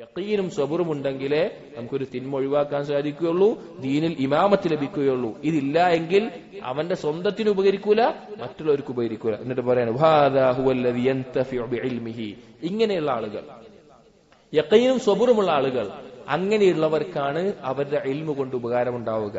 യഖീനും സബറും ഉണ്ടെങ്കിലേ നമുക്കൊരു തിന്മ ഒഴിവാക്കാൻ സാധിക്കുകയുള്ളൂ, ദീനിൽ ഇമാമത്ത് ലഭിക്കുകയുള്ളൂ. ഇതില്ല എങ്കിൽ അവന്റെ സ്വന്തത്തിന് ഉപകരിക്കൂല, മറ്റുള്ളവർക്ക് ഉപകരിക്കൂല. എന്നിട്ട് പറയാണ് ഇങ്ങനെയുള്ള ആളുകൾ, യഖീനും സബറുമുള്ള ആളുകൾ, അങ്ങനെയുള്ളവർക്കാണ് അവരുടെ ഇൽമു കൊണ്ട് ഉപകാരം ഉണ്ടാവുക.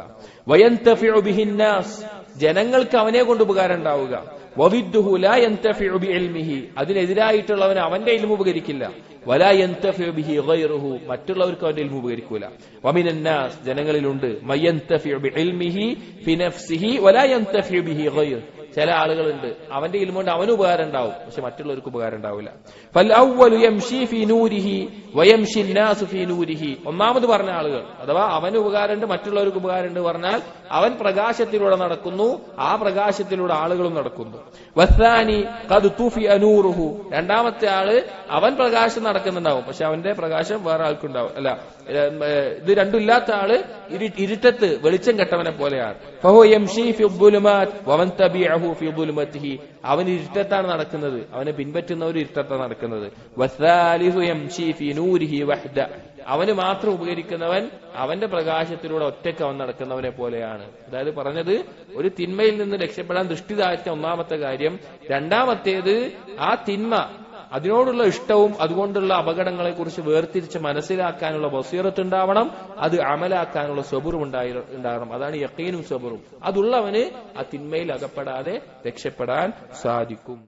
വയന്തഫിഉ ബിഹിന്നാസ്, ജനങ്ങൾക്ക് അവനെ കൊണ്ട് ഉപകാരം ഉണ്ടാവുക. വവിദ്ദുഹു ലാ യന്തഫിഉ ബിഇൽമിഹി, അതിനെതിരായിട്ടുള്ളവന് അവന്റെ ഇൽമു ഉപകരിക്കില്ല. വലാ യന്തഫിഉ ബിഹി ഗൈറുഹു, മറ്റുള്ളവർക്ക് അവന്റെ ഇൽമു ഉപകരിക്കൂല. വമിനന്നാസ്, ജനങ്ങളിലുണ്ട്, മയന്തഫിഉ ബിഇൽമിഹി ഫി നഫ്സിഹി വലാ യന്തഫിഉ ബിഹി ഗൈർ, ചില ആളുകളുണ്ട് അവന്റെ ഇൽമു കൊണ്ട് അവന് ഉപകാരം ഉണ്ടാവും, പക്ഷെ മറ്റുള്ളവർക്ക് ഉപകാരം ഉണ്ടാവില്ല. ഫൽ അവ്വലു യംശി ഫീ നൂരിഹി വയംശി അന്നാസു ഫീ നൂരിഹി, ഒന്നാമത് പറഞ്ഞ ആളുകൾ, അഥവാ അവന് ഉപകാരമുണ്ട് മറ്റുള്ളവർക്ക് ഉപകാരമുണ്ട് പറഞ്ഞാൽ അവൻ പ്രകാശത്തിലൂടെ നടക്കുന്നു, ആ പ്രകാശത്തിലൂടെ ആളുകളും നടക്കുന്നു. വസ്സാനി ഖദ് തുഫിഅ നൂറുഹു, രണ്ടാമത്തെ ആള് അവൻ പ്രകാശം നടക്കുന്നുണ്ടാവും, പക്ഷെ അവന്റെ പ്രകാശം വേറെ ആൾക്കുണ്ടാവും. അല്ല, ഇത് രണ്ടും ഇല്ലാത്ത ആള് ഇരുട്ടത്ത് വെളിച്ചം കെട്ടവനെ പോലെയാണ്. ഫഹുവ യംശി ഫി ദുലുമാത് വമൻ തബിഅഹു ഫി ദുലുമതിഹി, അവൻ ഇരുട്ടത്താണ് നടക്കുന്നത്, അവനെ പിൻപറ്റുന്നവർ ഇരുട്ടത്താണ് നടക്കുന്നത്. വസ്സാലിഹു യംശി ഫി നൂരിഹി വഹ്ദ, അവന് മാത്രം ഉപകരിക്കുന്നവൻ അവന്റെ പ്രകാശത്തിലൂടെ ഒറ്റയ്ക്ക് അവൻ നടക്കുന്നവനെ പോലെയാണ്. അതായത് പറഞ്ഞത്, ഒരു തിന്മയിൽ നിന്ന് രക്ഷപ്പെടാൻ ദൃഷ്ടി താഴ്ത്ത ഒന്നാമത്തെ കാര്യം, രണ്ടാമത്തേത് ആ തിന്മ അതിനോടുള്ള ഇഷ്ടവും അതുകൊണ്ടുള്ള അപകടങ്ങളെ കുറിച്ച് വേർതിരിച്ച് മനസ്സിലാക്കാനുള്ള ബസീറത്ത് ഉണ്ടാവണം, അത് അമലാക്കാനുള്ള സബറും ഉണ്ടാകണം. അതാണ് യഖീനും സബറും. അതുള്ളവന് ആ തിന്മയിൽ അകപ്പെടാതെ രക്ഷപ്പെടാൻ സാധിക്കും.